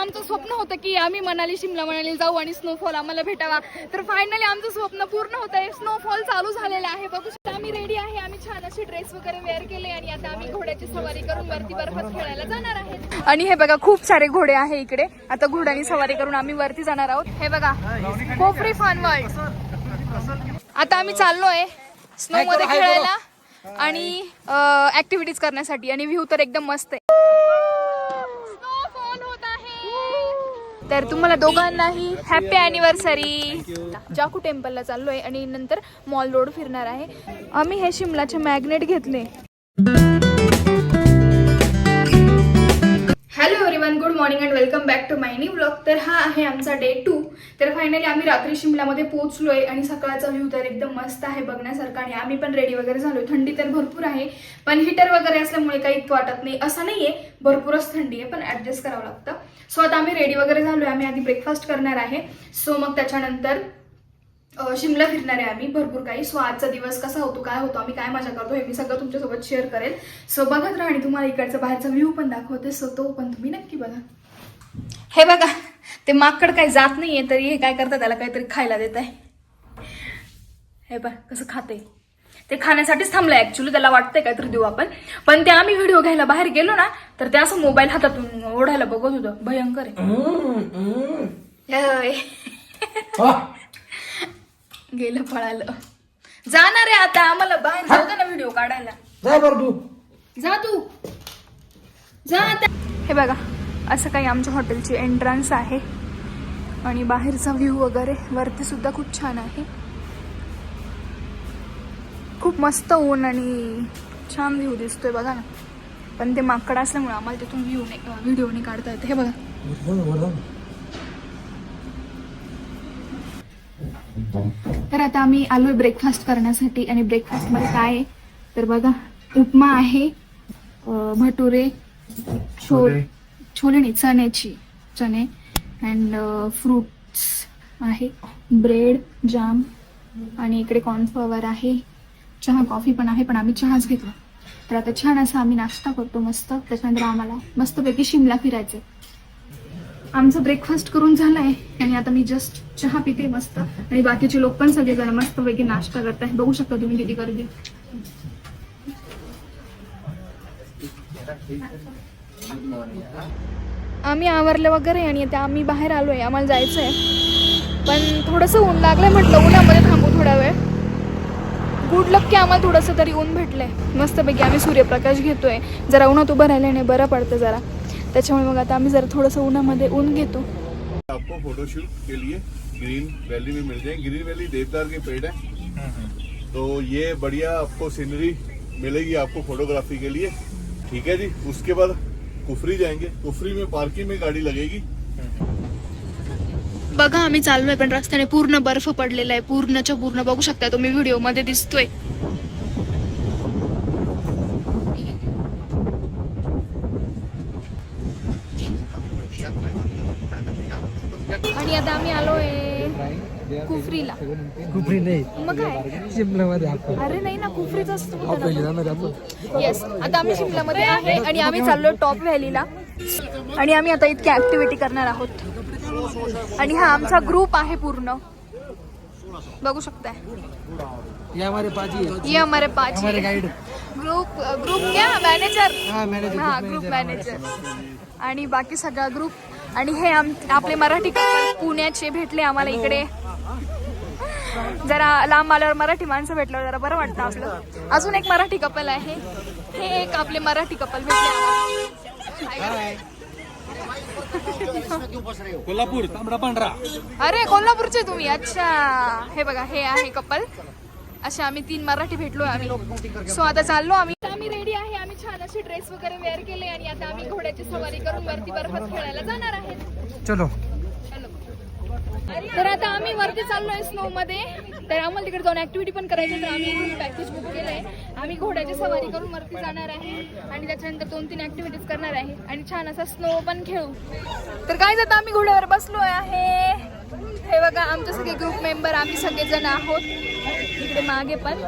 आमचं स्वप्न होतं की आम्ही मनाली शिमला मनाली जाऊ आणि स्नोफॉल आम्हाला भेटावा. तर फायनली आमचं स्वप्न पूर्ण होत आहे. स्नोफॉल चालू झालेला आहे. बघू शकता आम्ही रेडी आहे. आम्ही छान असे ड्रेस वगैरे वेअर केले आणि आता आम्ही घोड्याची सवारी करून वरती बर्फात खेळायला जाणार आहे. आणि हे बघा खूप सारे घोडे आहे इकडे. आता घोड्यानी सवारी करून आम्ही वरती जाणार आहोत. हे बघा कोफरी फन वर्ल्ड. आता आम्ही चाललोय स्नो मध्ये खेळायला आणि ऍक्टिव्हिटीज करण्यासाठी. आणि व्ह्यू तर एकदम मस्त आहे. स्नोफॉल होत आहे. तर तुम्हाला दोघांनाही हॅपी अॅनिव्हर्सरी. जाकू टेम्पलला चाललोय आणि नंतर मॉल रोड फिरणार आहे. आम्ही हे शिमलाचे मॅग्नेट घेतले. Hello everyone, good morning and welcome back to my new vlog. तर हा आहे आमचा डे 2. तर फायनली आम्ही रात्री शिमल्यामध्ये पोहोचलोय आणि सकाळचा व्ह्यू तर एकदम मस्त आहे बघण्यासारखा. आणि आम्ही पण रेडी वगैरे झालोय. थंडी तर भरपूर आहे पण हीटर वगैरे असल्यामुळे काही इतकं वाटत नाही. असं नाहीये, भरपूरच थंडी आहे पण ऍडजस्ट करावं लागतं. सो आता आम्ही रेडी वगैरे झालोय. आम्ही आधी ब्रेकफास्ट करणार आहे. सो मग त्याच्यानंतर शिमला फिरणार आहे आम्ही भरपूर काही. सो आजचा दिवस कसा होतो, काय होतो, आम्ही काय मजा करतो हे मी सगळं तुमच्यासोबत शेअर करेल. सो बघत राहा आणि तुम्हाला इकडचा बाहेरचा व्ह्यू पण दाखवते. सो तो पण तुम्ही नक्की बघा. हे बघा ते माकड काही जात नाहीये तरी हे काय करतात, त्याला काहीतरी खायला देत आहे. हे बघ कसं खाते. ते खाण्यासाठीच थांबलंय ऍक्च्युली. त्याला वाटतंय काहीतरी देऊ आपण. पण ते आम्ही व्हिडिओ घ्यायला बाहेर गेलो ना तर ते असं मोबाईल हातातून ओढायला बघत होतं. भयंकर आहे. गेलं पळालं. जाणार आहे आता आम्हाला बाहेर जाऊ दे ना व्हिडिओ काढायला. जा बरं तू. जा तू जा आता. हे बघा असं काही आमच्या हॉटेलची एंट्रन्स आहे आणि बाहेरचा व्ह्यू वगैरे वरती सुद्धा खूप छान आहे. खूप मस्त ऊन आणि छान व्ह्यू दिसतोय बघा ना. पण ते माकड असल्यामुळे आम्हाला तिथून व्हिडिओ नाही काढता येते. हे बघा. तर आता आम्ही आलोय ब्रेकफास्ट करण्यासाठी. आणि ब्रेकफास्ट मध्ये काय आहे तर बघा उपमा आहे, भटुरे, छोले नाही चणे अँड फ्रुट्स आहे, ब्रेड, जाम आणि इकडे कॉर्नफ्लॉवर आहे, चहा कॉफी पण आहे पण आम्ही चहाच घेतला. तर आता छान असा आम्ही नाश्ता करतो मस्त. त्याच्यानंतर आम्हाला मस्तपैकी शिमला फिरायचं. आमचं ब्रेकफास्ट करून झालंय आणि आता मी जस्ट चहा पिते मस्त. आणि बाकीचे लोक पण सगळेजण मस्तपैकी नाश्ता करताय. बघू शकता तुम्ही किती गर्दी. आम्ही आवरलं वगैरे आणि आता आम्ही बाहेर आलोय. आम्हाला जायचंय पण थोडंसं ऊन लागलंय. म्हटलं उन्हामध्ये थांबू थोडा वेळ. गुड लक की आम्हाला थोडंसं तरी ऊन भेटलंय. मस्तपैकी आम्ही सूर्यप्रकाश घेतोय. जरा उन्हात उभं राहिल्याने बरं पडतं जरा. त्याच्यामुळे मग आता आम्ही जरा थोडंसं उन्हामध्ये ऊन घेतो. आपको फोटोशूट के लिए ग्रीन वैली में मिल जाएंगे. ग्रीन वैली देवदार के पेड़ है तो ये बढ़िया आपको सीनरी मिलेगी आपको फोटोग्राफी के लिए. ठीक है जी. उसके बाद कुफरी जाएंगे. कुफरी में पार्किंग में गाड़ी लगेगी. बघा आम्ही चाललोय पण रस्त्याने पूर्ण बर्फ पडलेला आहे. पूर्णच्या पूर्ण बघू शकता तुम्ही व्हिडिओ मध्ये दिसतोय. आणि आता आम्ही आलोय कुफरीला. कुफरी नाही मग काय शिमल्यामध्ये. अरे नाही ना कुफरीच असतो. येस आता आम्ही शिमल्यामध्ये आहे आणि आम्ही चाललोय टॉप व्हॅलीला. आणि आम्ही आता इतकी ऍक्टिव्हिटी करणार आहोत. आणि हा आमचा ग्रुप आहे पूर्ण बघू शकताय. ये हमारे पाजी है. ये हमारे पाजी हमारे गाइड. ग्रुप क्या मॅनेजर. मॅनेजर. हा ग्रुप मॅनेजर आणि बाकी सगळा ग्रुप. आणि हे आपले मराठी कपल पुण्याचे भेटले आम्हाला इकडे. जरा लांब आल्यावर मराठी माणसं भेटल्यावर जरा बरं वाटतं आपलं. अजून एक मराठी कपल आहे. हे एक आपले मराठी कपल भेटले आम्हाला. कोल्हापूर तांबडा पांढरा. अरे कोल्हापूरचे तुम्ही. अच्छा हे बघा हे आहे कपल. अशा आम्ही 3 मराठी भेटलोय आम्ही. सो आता चाललो आम्ही. आम्ही रेडी आहे. आम्ही छान असे ड्रेस वगैरे वेअर केले आणि आता आम्ही घोड्याची सवारी करून वरती बर्फात खेळायला जाणार आहे. चलो. तर आता आम्ही वरती चाललोय स्नो मध्ये. तर आम्हाला तिकडे जाऊन ऍक्टिव्हिटी पण करायची. तर आम्ही पॅकेज बुक केलंय. आम्ही घोड्याची सवारी करून वरती जाणार आहे आणि त्याच्यानंतर 2-3 ऍक्टिव्हिटीज करणार आहे आणि छान असा स्नो पण खेळू. तर काय जातं आम्ही घोड्यावर बसलोय आहे. हे बघा आमचे सगळे ग्रुप मेंबर आम्ही सगळेजण आहोत इकडे मागे पण.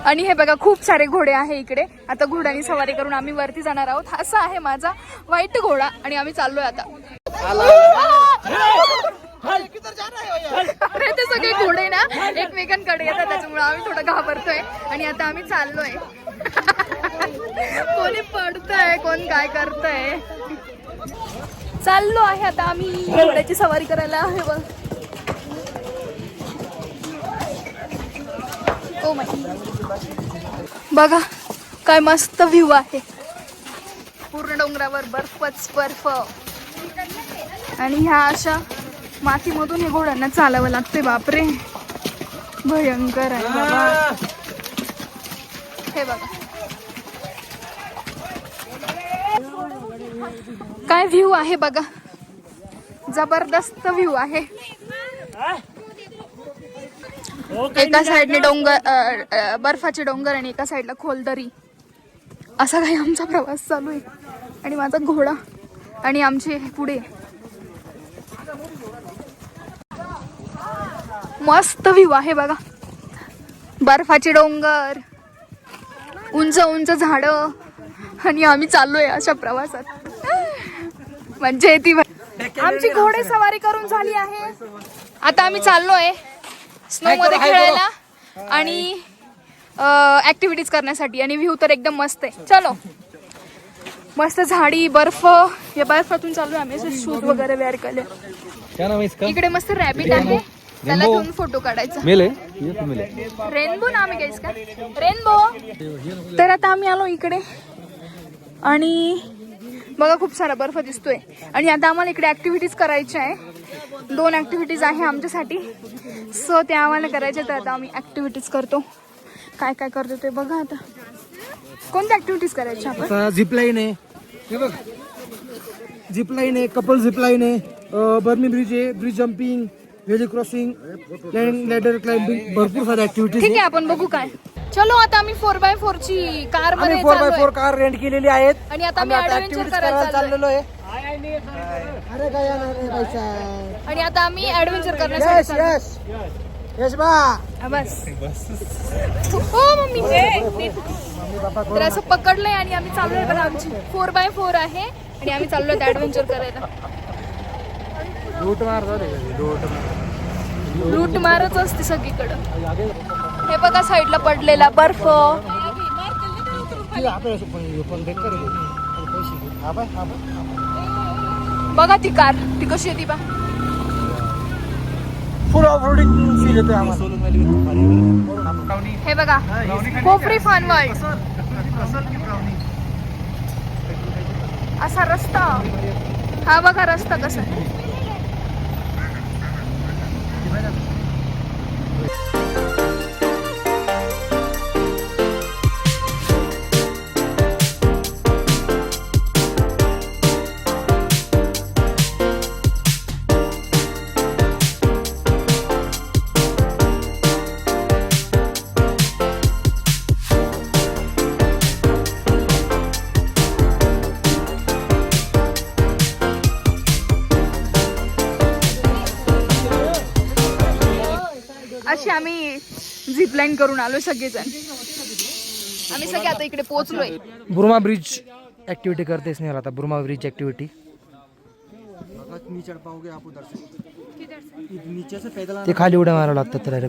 आणि हे बघा खूप सारे घोडे आहे इकडे. आता घोड्यानी सवारी करून आम्ही वरती जाणार आहोत. असा आहे माझा व्हाईट घोडा आणि आम्ही चाललोय आता. अरे ते सगळे घोडे ना एकमेकांकडे येतात त्याच्यामुळे आम्ही थोडं घाबरतोय आणि आता आम्ही चाललोय. कोणी पडतंय कोण काय करतंय. चाललो आहे आता आम्ही घोड्याची सवारी करायला. आहे बघ. ओ माय, बघा काय मस्त व्ह्यू आहे. पूर्ण डोंगरावर बर्फच बर्फ आणि ह्या अशा मातीमधून हे घोड्यांना चालावं लागते. बापरे भयंकर आहे बाबा. हे बघा काय व्ह्यू आहे बघा. जबरदस्त व्ह्यू आहे. एका साईडने डोंगर बर्फाचे डोंगर आणि एका साईडला खोलदरी. असा काही आमचा प्रवास चालू आहे आणि माझा घोडा आणि आमचे पुढे मस्त व्ह्यू आहे बघा. बर्फाचे डोंगर, उंच उंच झाडं आणि आम्ही चाललोय अशा प्रवासात. मज्जा येते. आमची घोडे सवारी करून झाली आहे. आता आम्ही चाललोय स्नो मध्ये खेळायला आणि ऍक्टिव्हिटीज करण्यासाठी आणि व्ह्यू तर एकदम मस्त आहे. चलो मस्त झाडी बर्फ. या बर्फातून चाललोय आम्ही. असे शूज वगैरे वेअर केले. इकडे मस्त रॅबिट आहे त्याला घेऊन फोटो काढायचा. रेनबो नाम आहे का रेनबो. तर आता आम्ही आलो इकडे आणि बघा खूप सारा बर्फ दिसतोय आणि आता आम्हाला इकडे ऍक्टिव्हिटीज करायच्या आहे. 2 ऍक्टिव्हिटीज आहे आमच्यासाठी. सो त्या आम्हाला करायच्या. तर आता आम्ही ऍक्टिव्हिटीज करतो. काय काय करतो ते बघा. आता कोणत्या ऍक्टिव्हिटीज करायच्या आपण. झिपलाईन आहे, हे बघ झिपलाईन आहे, कपल झिपलाईन आहे, बर्नी ब्रिज आहे, ब्रिज जम्पिंग, व्हेली क्रॉसिंग, लॅडर क्लाइम्बिंग, भरपूर साऱ्या ऍक्टिव्हिटीज. ठीक आहे आपण बघू काय. चलो आता आम्ही 4x4 ची कार मध्ये 4x4 कार रेंट केलेली आहेत आणि आता आम्ही ऍडव्हेंचर करायला चाललोय. चाललेलो आहे. अरे काय येणार नाही पैसा. आणि आता आम्ही ऍडव्हेंचर करण्यासाठी चाललोय. यश बा बस हो मम्मी. तर असं पकडलंय आणि आम्ही चाललोय बघा. आमची 4x4 आहे आणि आम्ही चाललोय ऍडव्हेंचर करायला. रूट मारच असते सगळीकडं. हे बघा साईडला पडलेला बर्फ. बघा ती कार ती कशी येते बा. फुल ऑफ रोडिंग फील येते आम्हाला. हे बघा कोफरी फन वर्ल्ड. असा रस्ता. हा बघा रस्ता कसा आहे. अशी आम्ही झिपलाईन करून आलो सगळेजण. आम्ही सगळे आता इकडे पोहोचलोय. बुरमा ब्रिज ऍक्टिव्हिटी करते स्नेहल आता. बुरमा ब्रिज ऍक्टिव्हिटी. ते खाली उड्या मारावं लागतात त्याला.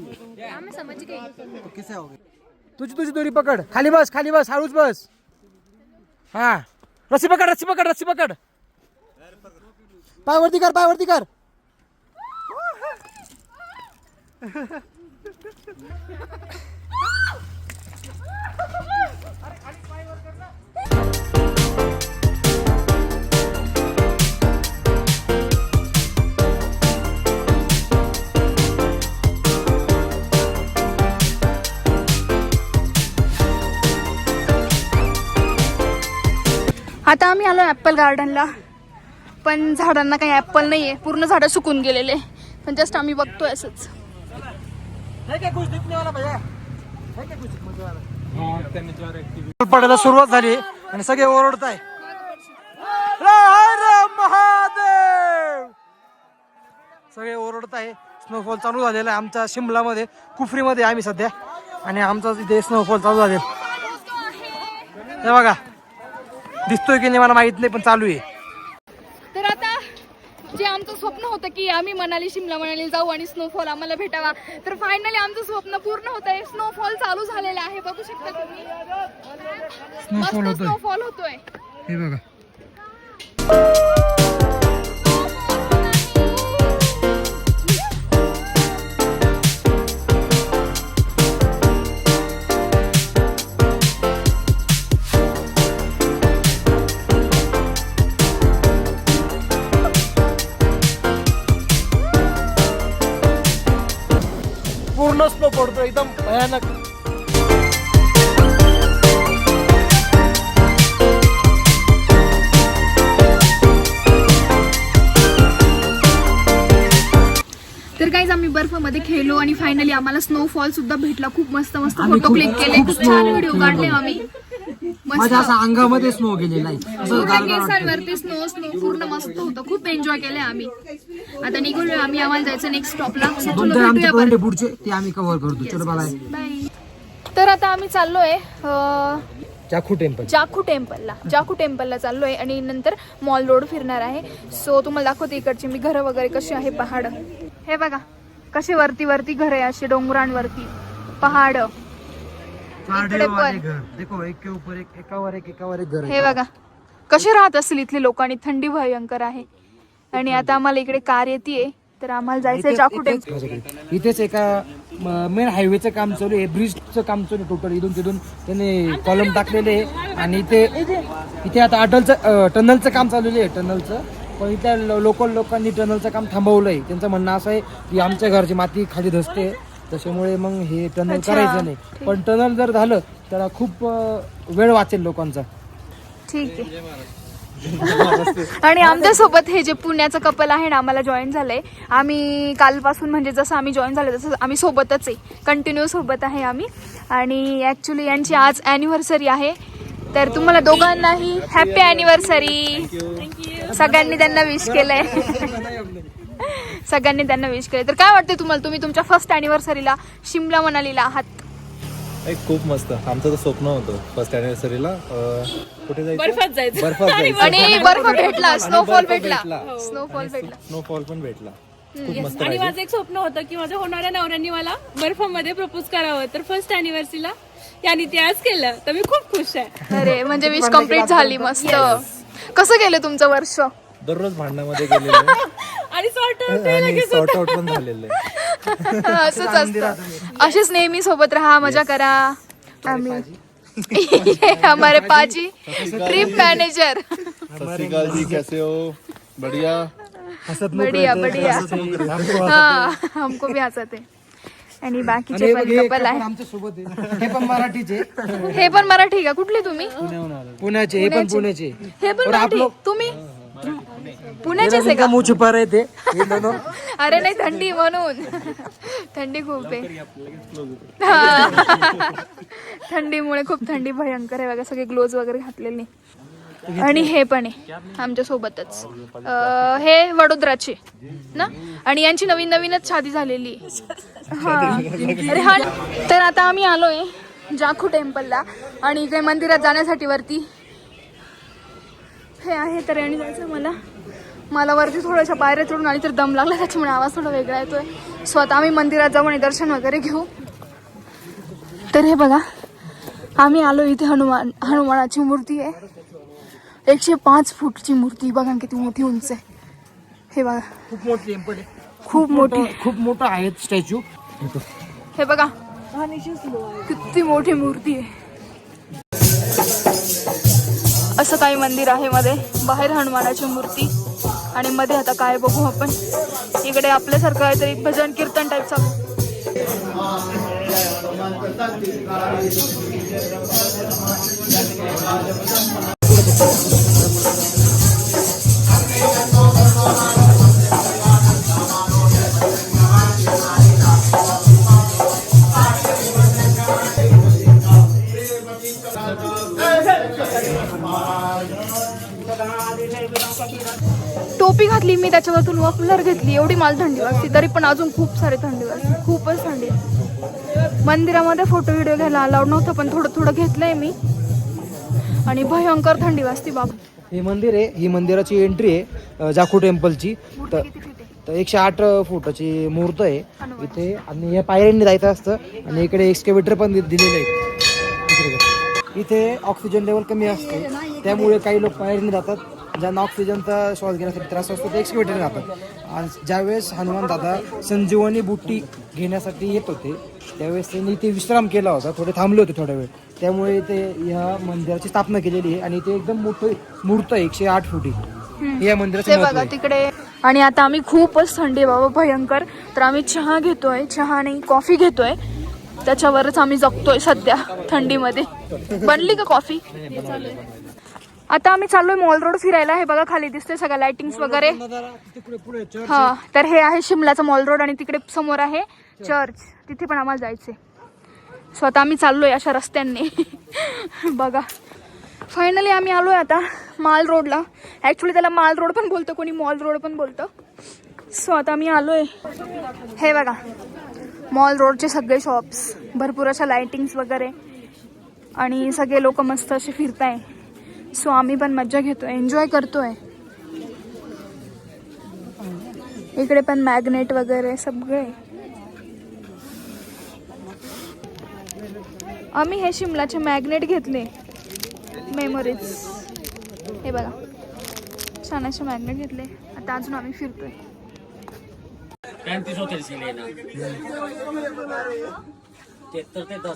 तुझी तुझी दोरी पकड. खाली बस खाली बस हळूच बस. हा रस्सी पकड रस्सी पकड रस्सी पकड. पायवरती कर पायवरती कर. आता आम्ही आलो ऍपल गार्डनला. पण झाडांना काही ऍपल नाहीये. पूर्ण झाडं सुकून गेलेले. पण जस्ट आम्ही बघतोय असंच. पडायला सुरुवात झाली आणि सगळे ओरडत आहे महादेव. सगळे ओरडत आहे. स्नोफॉल चालू झालेला आहे आमच्या शिमलामध्ये कुफरीमध्ये आम्ही सध्या. आणि आमचा इथे स्नोफॉल चालू झालेला हे बघा. दिसतोय की नाही मला माहित नाही पण चालू आहे. तर आता आमचं स्वप्न होतं की आम्ही मनाली शिमला मनाली जाऊ आणि स्नोफॉल आम्हाला भेटावा. तर फायनली आमचं स्वप्न पूर्ण होत आहे. स्नोफॉल चालू झालेला आहे, बघू शकता तुम्ही. मस्त स्नोफॉल होतोय. हे बघा. पूर्ण स्नो पडतो एकदम भयानक. तर काहीच आम्ही बर्फामध्ये खेळलो आणि फायनली आम्हाला स्नोफॉल सुद्धा भेटला. खूप मस्त मस्त आम्ही फोटो क्लिक केले, खूप छान व्हिडिओ काढले आम्ही. मस्त माझ्या असं अंगामध्ये स्नो गेलेला आहे. पूर्ण केसांवरती स्नो पूर्ण मस्त होतं. खूप एन्जॉय केलंय आम्ही. आता निघून आम्ही, आम्हाला जायचं नेक्स्ट स्टॉपला. आमचे पॉइंट पुढचे ते आम्ही कव्हर करतो. चलो बाय. तर आता आम्ही चाललोय चाकू टेम्पल. जाखू टेम्पलला चाललोय आणि नंतर मॉल रोड फिरणार आहे. सो तुम्हाला दाखवते इकडची मी घरं वगैरे कशी आहे. पहाड हे बघा कसे वरती वरती घर आहे, असे डोंगरांवरती पहाड. इकडे पण देखो एक के ऊपर एक, एकावर एक घर. हे बघा कसे राहत असतील इथले लोक. आणि थंडी भयंकर आहे. आणि आता आम्हाला इकडे कार येते, तर आम्हाला जायचंय जाखू टेम्पल. इथेच एका मेन हायवेचं काम चालू आहे, ब्रिजचं काम चालू आहे टोटल. इथून तिथून त्याने कॉलम टाकलेले आहे आणि इथे आता टनलचं काम चालू आहे. टनलचं पण इथल्या लोकांनी टनलचं काम थांबवलंय. त्यांचं म्हणणं असं आहे की आमच्या घरची माती खाली धसते, त्याच्यामुळे मग हे टनल करायचं नाही. पण टनल जर झालं तर खूप वेळ वाचेल लोकांचा. ठीक आहे. आणि आमच्या सोबत हे जे पुण्याचं कपल आहे ना, आम्हाला जॉईन झालंय. आम्ही कालपासून म्हणजे जसं आम्ही जॉईन झालं तसं आम्ही सोबतच आहे, कंटिन्यू सोबत आहे आम्ही. आणि ऍक्च्युली यांची आज अॅनिव्हर्सरी आहे. तर तुम्हाला दोघांनाही हॅपी अॅनिव्हर्सरी. सगळ्यांनी त्यांना विश केलंय. सगळ्यांनी त्यांना विश केलंय. तर काय वाटतंय तुम्हाला, तुम्ही तुमच्या फर्स्ट अॅनिव्हर्सरीला शिमला मनालीला आहात? खूप मस्त. आमचं तर स्वप्न होतं फर्स्ट अॅनिव्हर्सरीला कुठे जायचं, बर्फात जायचं. आणि बर्फ भेटला, स्नोफॉल भेटला. स्नोफॉल पण भेटला. खूप मस्त. आणि माझं एक स्वप्न होतं की माझ्या होणाऱ्या नवऱ्यांनी मला बर्फामध्ये प्रपोज करावं. तर फर्स्ट अॅनिव्हर्सरीला यांनी ते आज केलं, तर मी खूप खुश आहे. अरे म्हणजे विश कम्प्लीट झाली. मस्त. कसं गेलं तुमचं वर्ष? दररोज भांडणामध्ये गेलेलं आहे. आणि आणि सॉर्ट आउट पण झालेलं आहे. असंच असतं. असेच नेहमी सोबत राहा, मजा करा. आम्ही हमारे पाजी ट्रिप मॅनेजर. सत श्री अकाल जी, कैसे हो? बढ़िया. बढिया बढिया. हा हमको भी हसत आहे. आणि बाकीचे पण कपल आहे. आमच्या सोबत आहे. हे पण मराठीचे. हे पण मराठी का? कुठले तुम्ही? पुण्याचे. हे पण पुण्याचे. हे पण मराठी. तुम्ही पुण्याचेच आहे का? मुँह छुपा रहे थे ये दोनों. अरे नाही, थंडी म्हणून. थंडी खूप आहे. हा. थंडीमुळे खूप थंडी भयंकर आहे बघा. सगळे ग्लोव्ज वगैरे घातलेले. आणि हे पण आहे आमच्या सोबतच. हे वडोदराचे ना. आणि यांची नवीन नवीनच शादी झालेली. हा. अरे हा. तर आता आम्ही आलोय जाखू टेम्पलला. आणि इकडे मंदिरात जाण्यासाठी वरती हे आहे. तर आणि जायचं मला वरती थोड्याशा पायऱ्या चढून आणि तर दम लागला, त्याच्यामुळे आवाज थोडा वेगळा येतोय. स्वतः आम्ही मंदिरात जाऊ आणि दर्शन वगैरे घेऊ. तर हे बघा आम्ही आलो इथे. हनुमानाची मूर्ती आहे. 105 फूटची मूर्ती. बघा किती मोठी उंच आहे. हे बघा खूप मोठी टेम्पल आहे. खूप मोठं आहे स्टॅच्यू. हे बघा किती मोठी मूर्ती आहे. असं काही मंदिर आहे मध्ये. बाहेर हनुमानाची मूर्ती आणि मध्ये आता काय बघू आपण. इकडे आपल्यासारखं काहीतरी भजन कीर्तन टाईप चालू. टोपी घातली मी, त्याच्यावरतून मफलर घेतली. एवढी मला थंडी वाजते, तरी पण अजून खूप सारी थंडी वाजते. खूपच थंडी. मंदिरामध्ये फोटो व्हिडिओ घ्यायला अलाउड नव्हतं, पण थोडं थोडं घेतलंय मी. आणि भयंकर थंडी वाजते बाबा. हे मंदिर आहे. ही मंदिराची एंट्री आहे. जाखू टेम्पलची. तर किती feet आहे? तर 108 फुटाची मूर्त आहे इथे. आणि या पायऱ्यांनी जायचं असतं. आणि इकडे एक्सकेवेटर पण दिलेले आहेत. इथे ऑक्सिजन लेवल कमी असते, त्यामुळे काही लोक पायऱ्यांनी जातात. ज्यांना ऑक्सिजनचा श्वास घेण्यासाठी त्रास असतो ते एक्सकेवेटरने जातात. आणि ज्यावेळेस हनुमान दादा संजीवनी बुट्टी घेण्यासाठी येत होते त्यावेळेस त्यांनी इथे विश्राम केला होता, थोडे थांबले होते थोडा वेळ. त्यामुळे ते या मंदिराची स्थापना केलेली आहे. आणि ते एकदम मोठं मूर्त आहे 108 फुटी. या मंदिराचं ते महत्त्व बघा आहे. तिकडे. आणि आता आम्ही खूपच थंडी आहे बाबा, भयंकर. तर आम्ही चहा घेतोय, चहा नाही कॉफी घेतोय. त्याच्यावरच आम्ही जगतोय सध्या थंडीमध्ये. बनली का कॉफी? आता आम्ही चाललोय मॉल रोड फिरायला. हे बघा खाली दिसते सगळं लाइटिंग्स वगैरे. हा, तर हे आहे शिमलाचं मॉल रोड. आणि तिकडे समोर आहे चर्च, तिथे पण आम्हाला जायचंय. सो आता आम्ही चाललोय अशा रस्त्यांनी. बघा फायनली आम्ही आलोय आता माल रोडला. ऍक्च्युली त्याला माल रोड पण बोलतं, कोणी मॉल रोड पण बोलतं. सो आता आम्ही आलोय. हे बघा मॉल रोडचे सगळे शॉप्स, भरपूर अशा लाइटिंग्स वगैरे. आणि सगळे लोक मस्त असे फिरताय. सो आम्ही पण मज्जा घेतोय, एन्जॉय करतोय. इकडे पण मॅग्नेट वगैरे सगळे. आम्ही हे शिमलाचे मॅग्नेट घेतले, मेमोरीज. हे बघा छान असे मॅग्नेट घेतले. आता अजून आम्ही फिरतोय. 35 होतील सिलेना 73 ते 10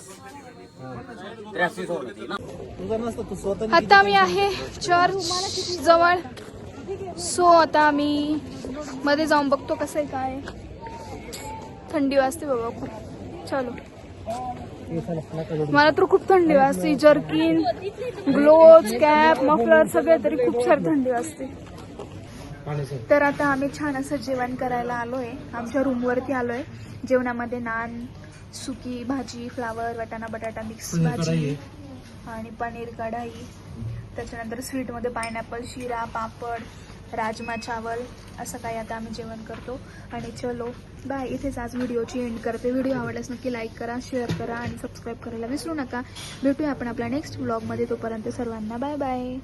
83 होतील ना. तुझं नसतं, तू स्वतः आता आम्ही आहे चर्च जवळ. सो आता आम्ही मध्ये जाऊन बघतो कसं आहे काय. थंडी वाजते बाबा खूप. चलो, मला तर खूप थंडी वाजते. जर्किन, ग्लोव्ज, कॅप, मफलर सगळे, तरी खूप सारी थंडी वाजते. तर आता आम्ही छान असं जेवण करायला आलोय. आमच्या रूमवरती आलोय. जेवणामध्ये नान, सुकी भाजी, फ्लावर, वाटाणा बटाटा मिक्स भाजी आणि पनीर कढाई. त्याच्यानंतर स्वीटमध्ये पायनॅपल, शिरा, पापड, राजमा चावल असं काही आता आम्ही जेवण करतो. आणि चलो बाय, इथेच आज व्हिडिओची एंड करते. व्हिडिओ आवडल्यास नक्की लाईक करा, शेअर करा आणि सबस्क्राईब करायला विसरू नका. भेटूया आपण आपल्या नेक्स्ट व्लॉगमध्ये. तोपर्यंत सर्वांना बाय बाय.